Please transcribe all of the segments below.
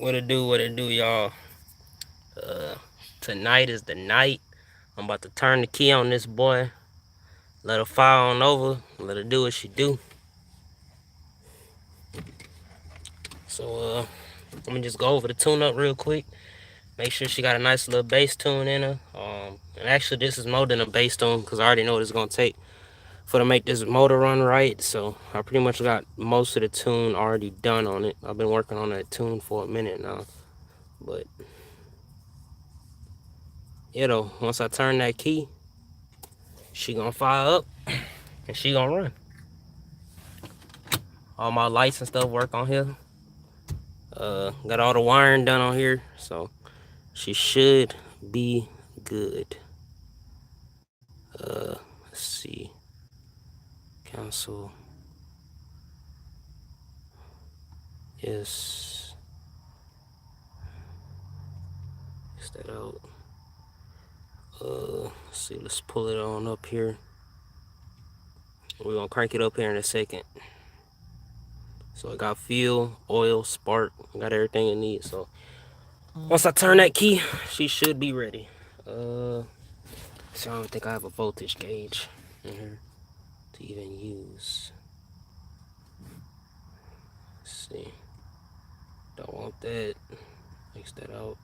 What it do, y'all? Tonight is the night. I'm about to turn the key on this boy. Let her fire on over. Let her do what she do. So, let me just go over the tune-up real quick. Make sure she got a nice little bass tune in her. And actually, this is more than a bass tune because I already know what it's gonna take for to make this motor run right. So I pretty much got most of the tune already done on it. I've been working on that tune for a minute now, but once I turn that key, she gonna fire up and she gonna run. All my lights and stuff work on here. Got all the wiring done on here, so she should be good. Let's see. Cancel. Yes. Is that out? Let's see. Let's pull it on up here. We're gonna crank it up here in a second. So I got fuel, oil, spark. I got everything it needs. So once I turn that key, she should be ready. So I don't think I have a voltage gauge in here to even use. Let's see. Don't want that. X that out.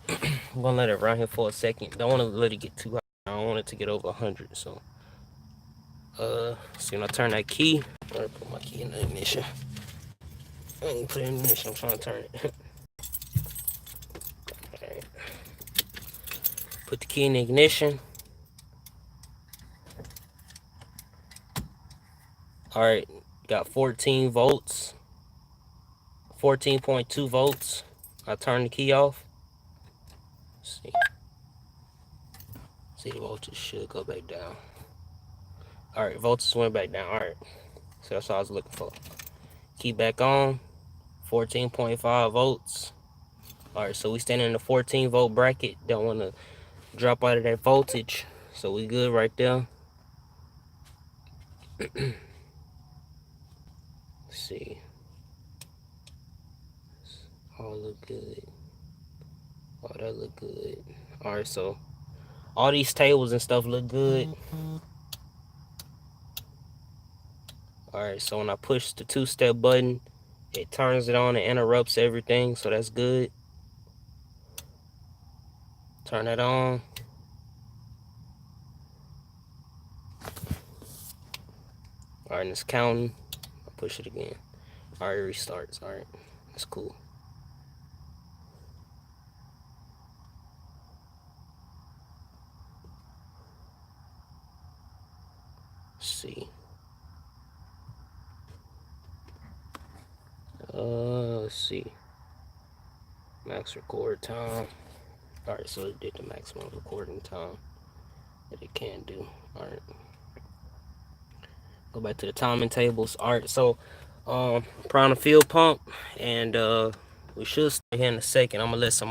I'm gonna let it run here for a second. Don't want to let it get too hot. I don't want it to get over 100. So, when I turn that key, I'm gonna put my key in the ignition. I ain't put it in the ignition. I'm trying to turn it. Alright. Put the key in the ignition. Alright, got 14 volts. 14.2 volts. I turn the key off. Let's see. See, the voltage should go back down. Alright, voltage went back down. Alright. So that's what I was looking for. Key back on. 14.5 volts. Alright, so we standing in the 14 volt bracket. Don't want to drop out of that voltage. So we good right there. Let's see. All look good. Oh, that look good. Alright, so all these tables and stuff look good. Alright, so when I push the two-step button, it turns it on and interrupts everything, so that's good. Turn that on. Alright, and it's counting. I'll push it again. Alright, it restarts. Alright, that's cool. Let's see. Let's see. Max record time. Alright, so it did the maximum recording time that it can do. Alright. Go back to the timing tables. Alright, so prime the fuel pump, and we should start here in a second. I'm gonna let some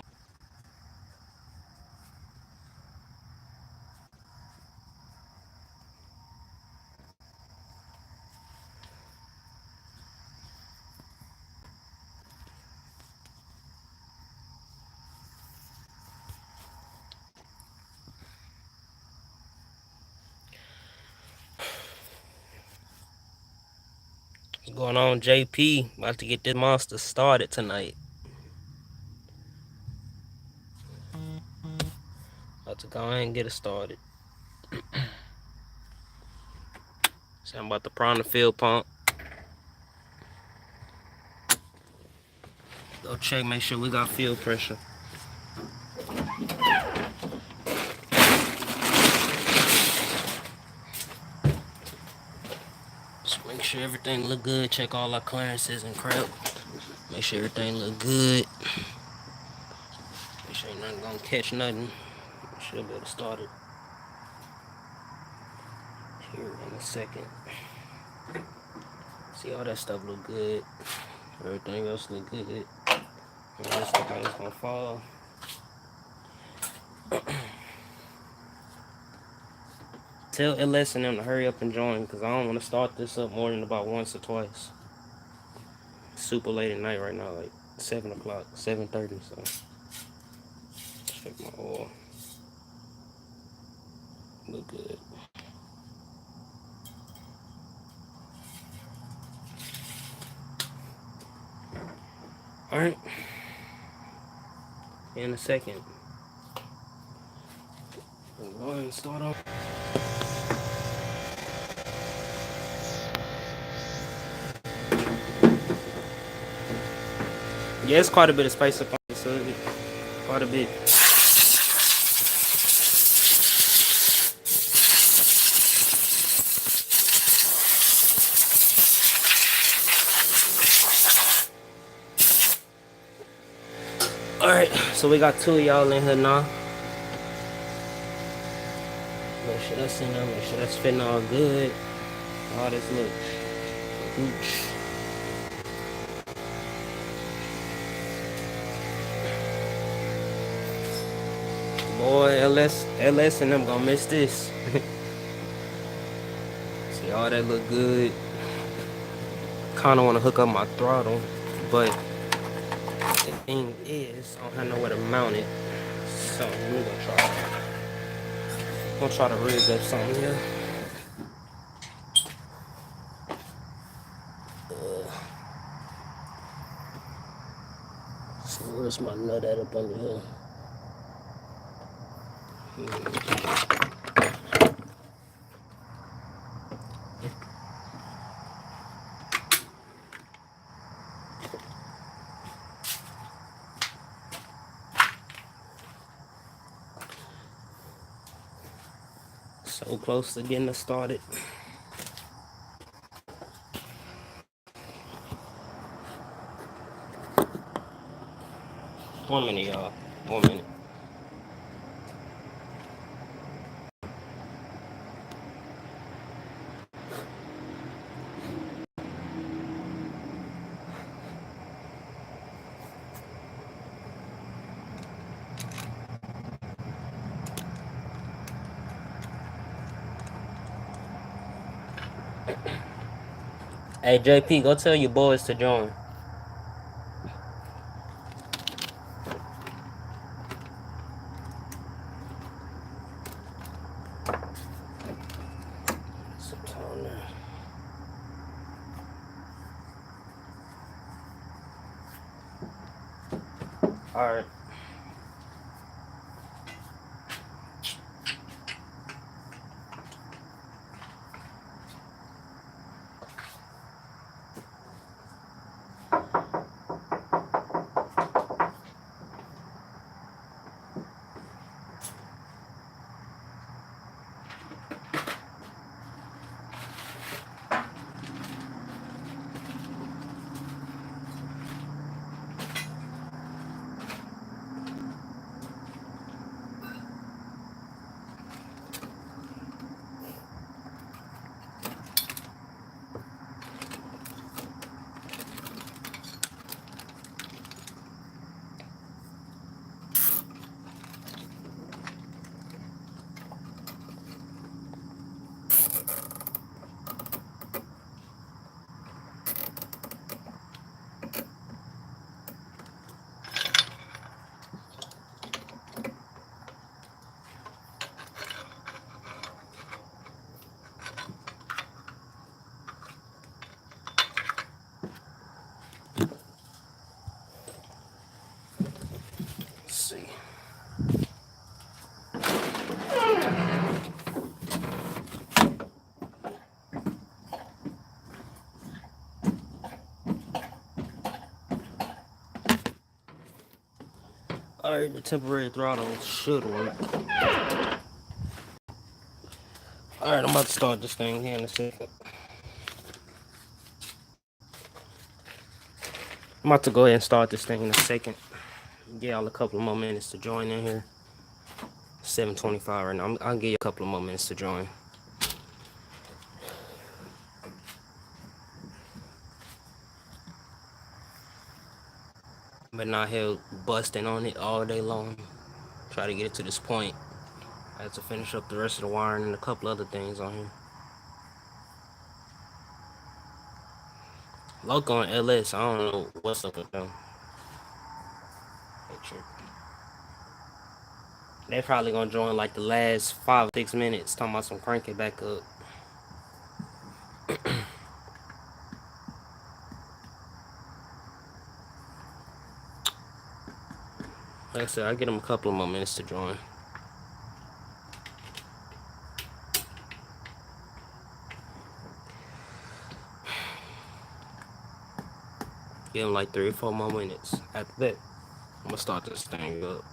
what's going on, JP. About to get this monster started tonight. About to go ahead and get it started. So I'm about to prime the fuel pump. Go check, make sure we got fuel pressure. Just make sure everything look good. Check all our clearances and crap. Make sure everything look good. Make sure ain't nothing gonna catch nothing. Should be able to start it here in a second. See, all that stuff look good. Everything else look good. And this look like it's gonna fall. Tell LS and them to hurry up and join, because I don't want to start this up more than about once or twice. Super late at night right now, like 7 o'clock, 7:30, so check my oil. Look good. Alright. In a second. We'll go ahead and start off. Yeah, it's quite a bit of space up on this hood. Quite a bit. Alright, so we got 2 of y'all in here now. Make sure that's in there, make sure that's fitting all good. All this look gooch. Boy, LS and them gonna miss this. See, all that look good. Kinda wanna hook up my throttle, but the thing is, I don't have nowhere to mount it. So we're gonna try to rig up something here. So where's my nut at up under here? So close to getting us started. 1 minute, y'all. 1 minute. Hey, JP, go tell your boys to join. Alright. See. Alright, the temporary throttle should work. Alright, I'm about to start this thing here in a second. I'm about to go ahead and start this thing in a second. Give y'all a couple of more minutes to join in here. 7:25 right now. I'll give you a couple of more minutes to join. But not here busting on it all day long. Try to get it to this point. I had to finish up the rest of the wiring and a couple other things on here. Loco and LS, I don't know what's up with them. They probably gonna join like the last 5-6 minutes talking about some crank it back up. Like I said, I'll get them a couple of more minutes to join. Give them like 3 or 4 more minutes. After that, I'm gonna start this thing up.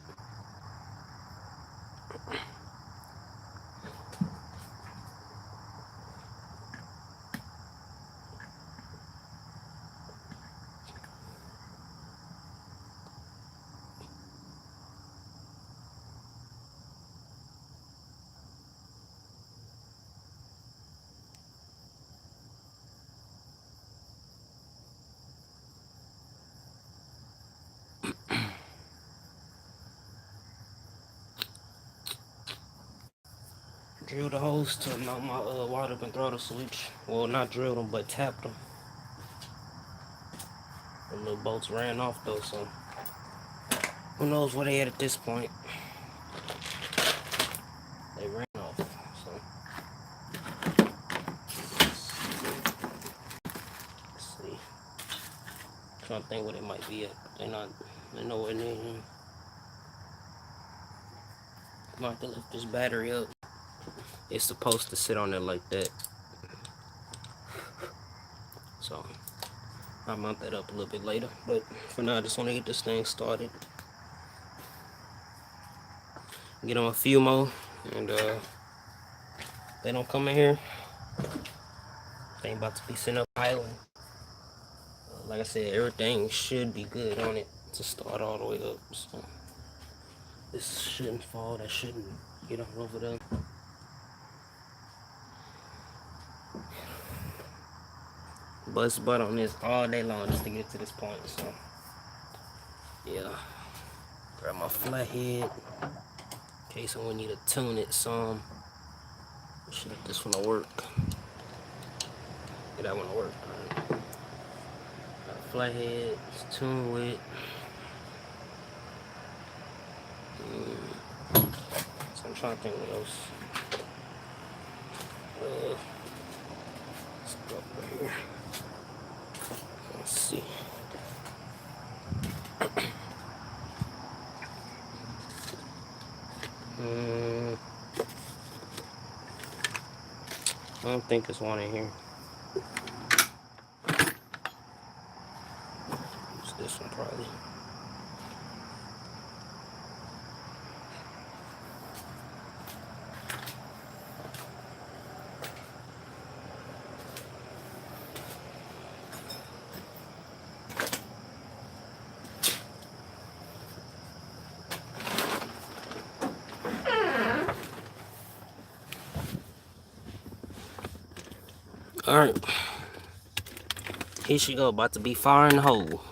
Drill the hose to mount my water and throttle switch. Well, not drilled them, but tapped them. The little bolts ran off though, so who knows where they at this point. They ran off, so let's see. I'm trying to think where they might be at. They're nowhere near him. I'm gonna have to lift this battery up. It's supposed to sit on there like that. So I'll mount that up a little bit later. But for now, I just want to get this thing started. Get on a few more, and they don't come in here. They ain't about to be sitting up island. Like I said, everything should be good on it to start all the way up. So this shouldn't fall. That shouldn't get all over them. Bust butt on this all day long just to get to this point. So yeah, grab my flathead in case I need to tune it some. Should this one will work. Yeah, that one will work. Right. Got a flathead, it's tuned with. So I'm trying to think what else. Let's go over here. Let's see. I don't think there's one in here. It's this one probably. Alright. Here she go, about to be firing the hole.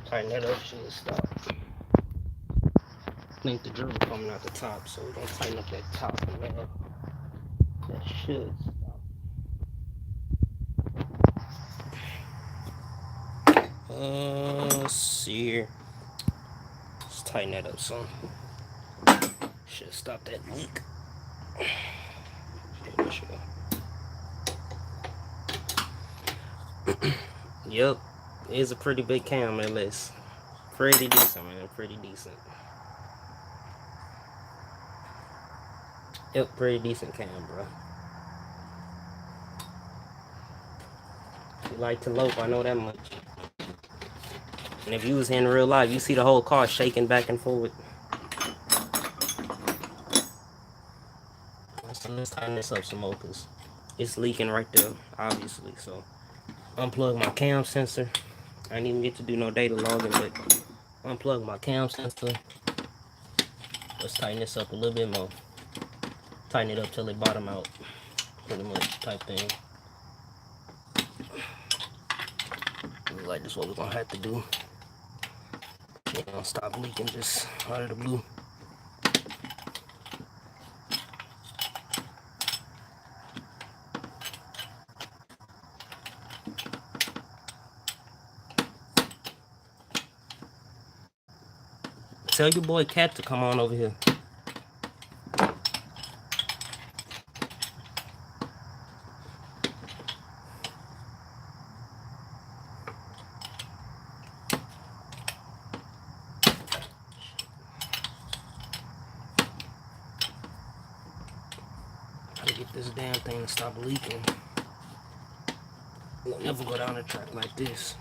Tighten that up, should stop. I think the drill coming out the top, so we're gonna tighten up that top and that should stop. Let's see here. tighten that up some. Should stop that leak. Yep, it's a pretty big cam, LS. Pretty decent, man. Pretty decent. Yep, pretty decent cam, bro. You like to lope, I know that much. And if you was in real life, you see the whole car shaking back and forward. So let's tighten this up some more, because it's leaking right there, obviously. So unplug my cam sensor. I didn't even get to do no data logging, but unplug my cam sensor. Let's tighten this up a little bit more. Tighten it up till it bottom out, pretty much type thing. Like this is what we're gonna have to do. It don't stop leaking just out of the blue. Tell your boy Cat to come on over here. Try to get this damn thing to stop leaking. We'll never go down the track like this.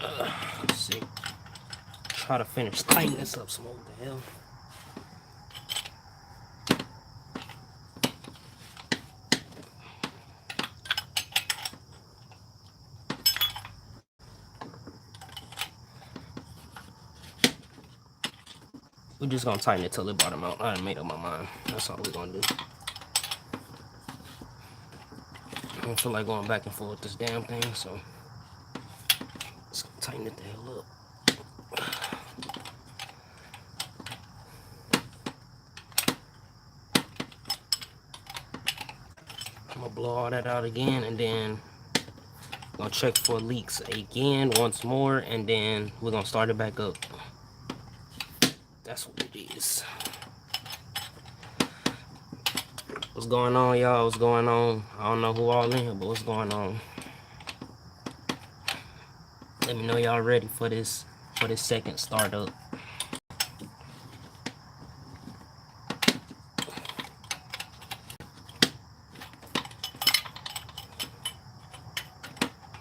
Let's see. Try to finish tighten this up some more. What the hell? We're just gonna tighten it till it bottom out. I done made up my mind. That's all we're gonna do. I don't feel like going back and forth with this damn thing, so let's tighten it the hell up. I'm gonna blow all that out again, and then I'm gonna check for leaks again once more, and then we're gonna start it back up. That's what it is. What's going on, y'all? What's going on? I don't know who all in here, but what's going on? Let me know y'all ready for this second startup.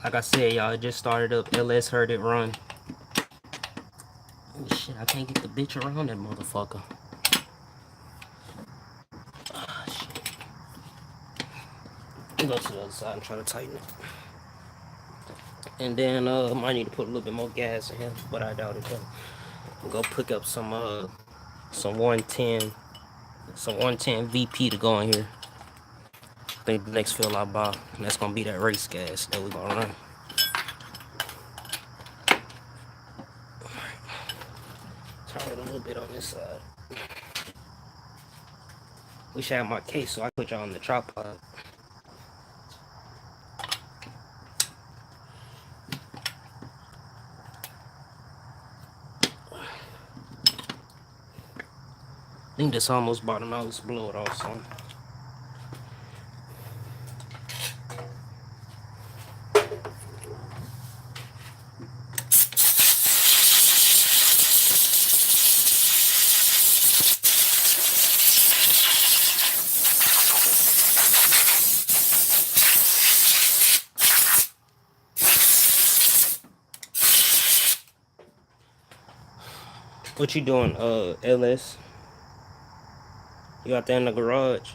Like I said, y'all, it just started up. LS heard it run. Oh shit, I can't get the bitch around that motherfucker. Ah, shit. I'll go to the other side and try to tighten it. And then I might need to put a little bit more gas in here, but I doubt it though. We'll go pick up some 110 VP to go in here. I think the next fill I buy, and that's gonna be that race gas that we're gonna run. Turn it a little bit on this side. Wish I had my case so I put y'all on the tripod. I think this almost bottom out. Let's blow it off some. What you doing, LS? You out there in the garage?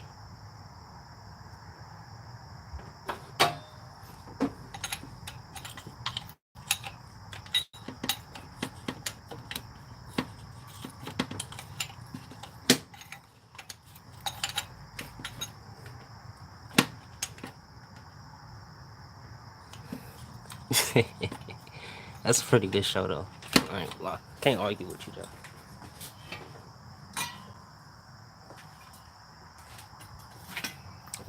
That's a pretty good show though. I ain't gonna lie. Can't argue with you though.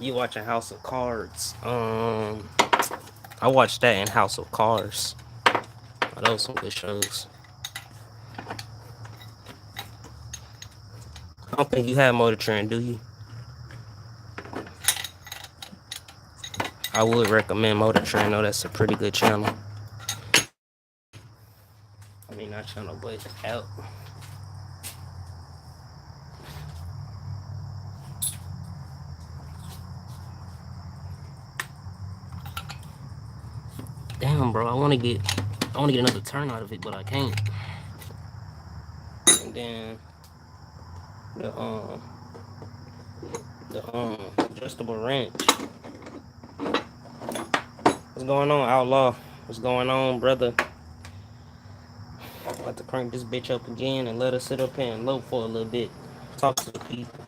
You watching House of Cards? I watched that in House of Cards. Oh, those some good shows. I don't think you have Motor Trend, do you? I would recommend Motor Trend, though. That's a pretty good channel. I mean, not channel, but out. Damn, bro, I want to get another turn out of it, but I can't. And then the adjustable wrench. What's going on, Outlaw? What's going on, brother? About to crank this bitch up again and let her sit up here and low for a little bit. Talk to the people.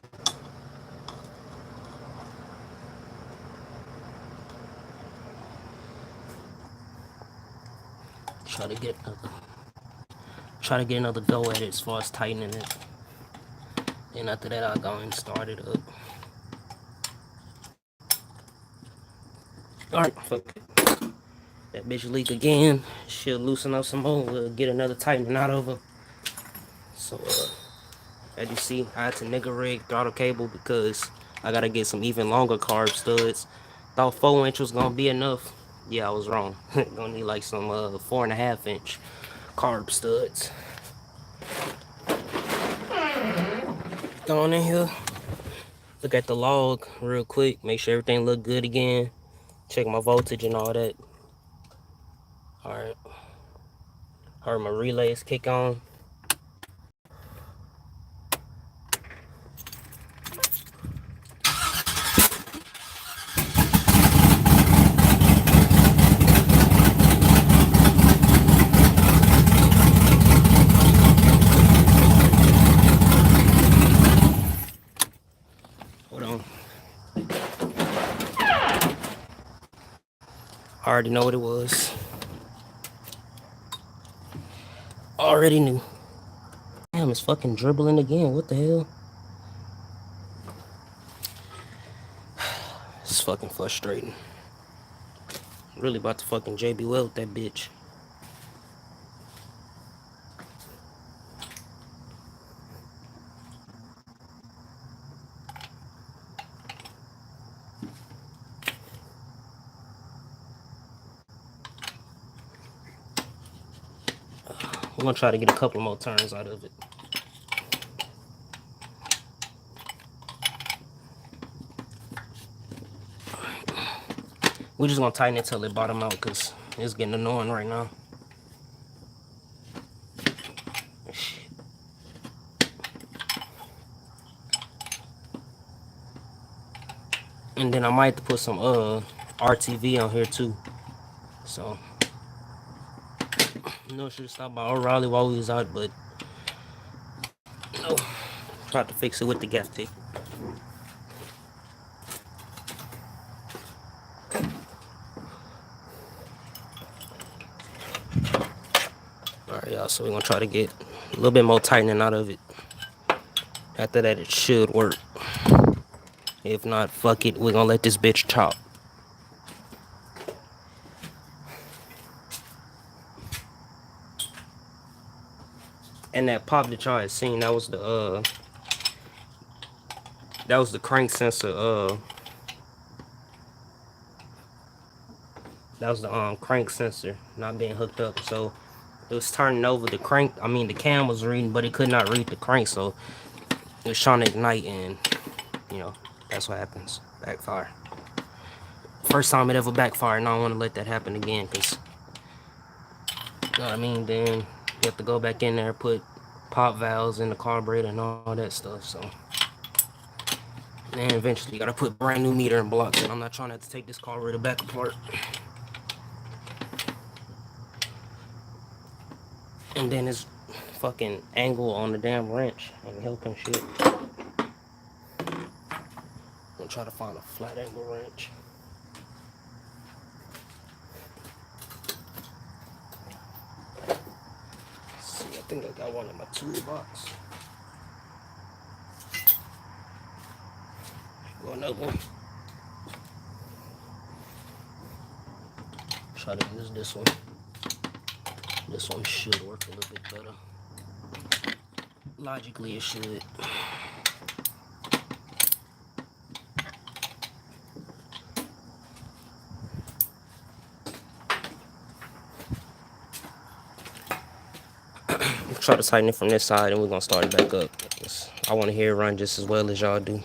Try to get another go at it as far as tightening it. Then after that, I'll go and start it up. Alright, fuck it. That bitch leak again. She'll loosen up some more. We'll get another tightening out of her. So, as you see, I had to nigga rig throttle cable because I gotta get some even longer carb studs. Thought 4-inch was gonna be enough. Yeah, I was wrong. Gonna need like some 4.5-inch carb studs. Go on in here. Look at the log real quick. Make sure everything look good again. Check my voltage and all that. Alright. Heard my relays kick on. Hold on. I already know what it was. Already knew. Damn, it's fucking dribbling again. What the hell? It's fucking frustrating. Really about to fucking JB Weld that bitch. I'm gonna try to get a couple more turns out of it. We're just gonna tighten it till it bottom out because it's getting annoying right now. Shit. And then I might have to put some RTV on here too. So should have stopped by O'Reilly while we was out, but no. Tried to fix it with the gas stick. Alright, y'all, so we're gonna try to get a little bit more tightening out of it. After that, it should work. If not, fuck it, we're gonna let this bitch chop. And that pop that y'all had seen, that was the crank sensor, that was the crank sensor not being hooked up. So it was turning over the crank. I mean, the cam was reading, but it could not read the crank. So it was trying to ignite, and you know, that's what happens. Backfire. First time it ever backfired, and I don't want to let that happen again, because, you know what I mean? Then you have to go back in there, put pop valves in the carburetor and all that stuff. So then eventually you gotta put brand new meter and blocks, and I'm not trying to have to take this carburetor back apart. And then this fucking angle on the damn wrench ain't helping shit. I'm gonna try to find a flat angle wrench. See, I think I got one in my toolbox. Go another one. try to use this one. This one should work a little bit better. Logically, it should. Try to tighten it from this side, and we're gonna start it back up. I want to hear it run just as well as y'all do.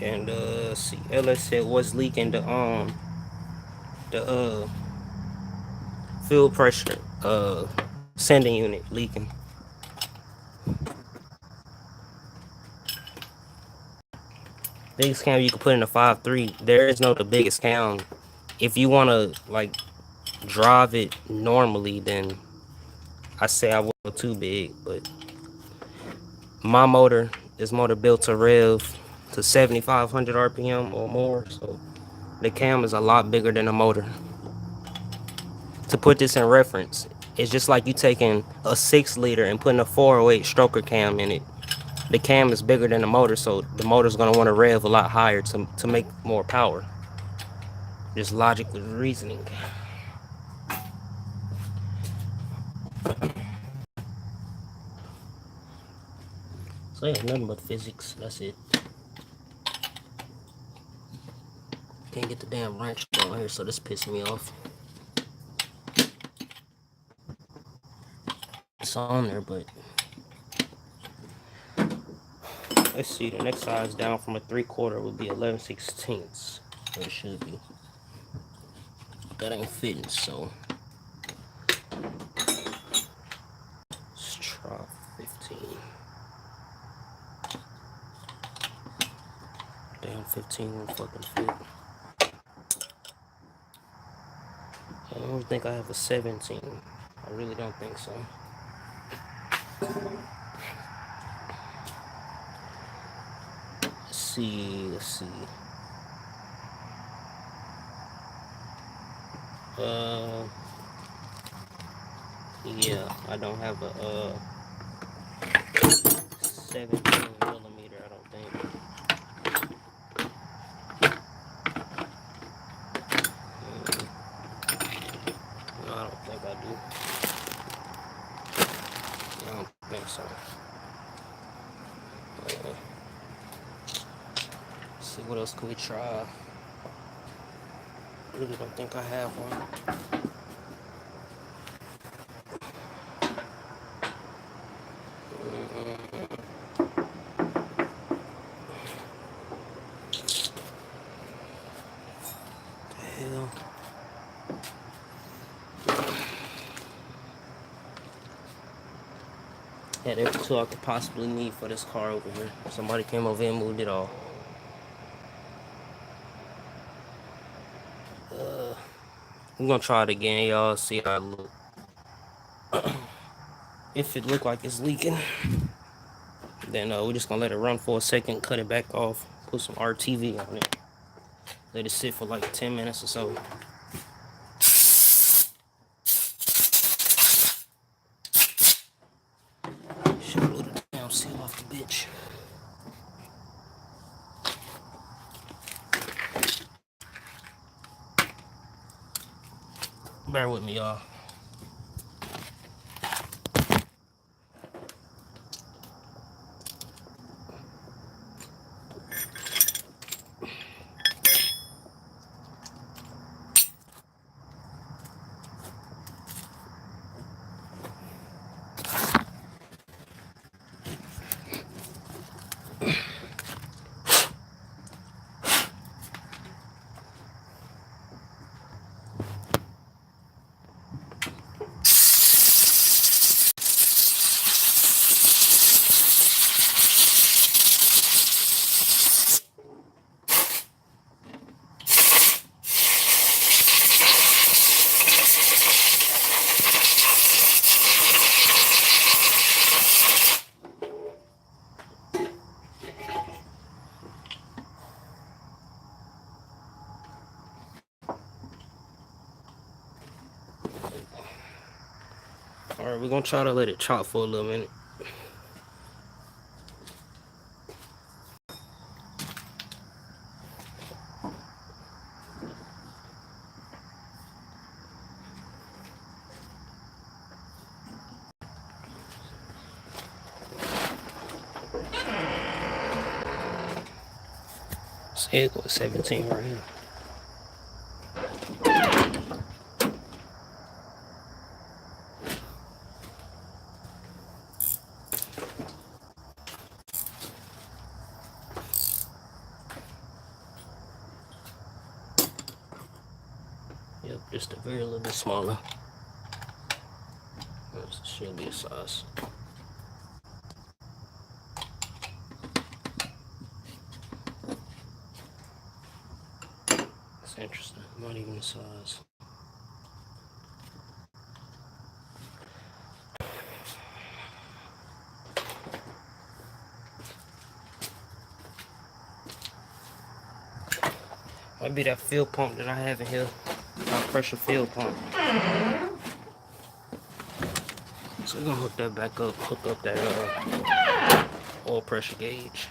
And see, LS said what's leaking the fuel pressure sending unit leaking. Biggest cam you can put in a 5.3. There is no the biggest cam. If you want to like drive it normally, then I say I will go too big. But my motor is motor built to rev to 7,500 RPM or more, so the cam is a lot bigger than the motor. To put this in reference, it's just like you taking a 6-liter and putting a 408 stroker cam in it. The cam is bigger than the motor, so the motor's gonna want to rev a lot higher to make more power. Just logical reasoning. So yeah, nothing but physics. That's it. Can't get the damn wrench on here, so this pissed me off. It's on there, but let's see. The next size down from a 3/4 would be 11/16. Or it should be. That ain't fitting, so let's try 15. Damn, 15 won't fucking fit. I don't think I have a 17. I really don't think so. Let's see. Yeah, I don't have a 17mm, I don't think. No, I don't think I do. I don't think so. Let's see, what else can we try? I really don't think I have one. Had every tool I could possibly need for this car over here. Somebody came over and moved it all. I'm gonna try it again, y'all. See how it look. If it look like it's leaking, then we're just gonna let it run for a second, cut it back off, put some RTV on it, let it sit for like 10 minutes or so. Should blow the damn seal off the bitch. Bear with me, y'all. Alright, we're gonna try to let it chop for a little minute. See, it goes 17 right here. Yep, just a very little bit smaller. This should be a size. That's interesting. Not even a size. Might be that fuel pump that I have in here. High pressure fuel pump. So we're gonna hook that back up, hook up that oil pressure gauge.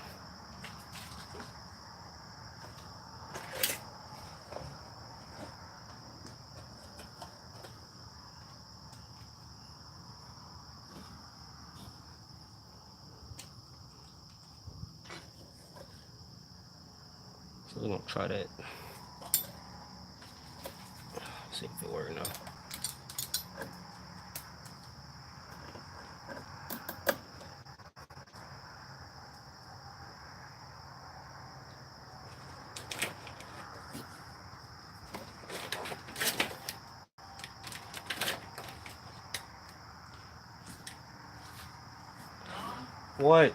So we're gonna try that. See if it works now. What?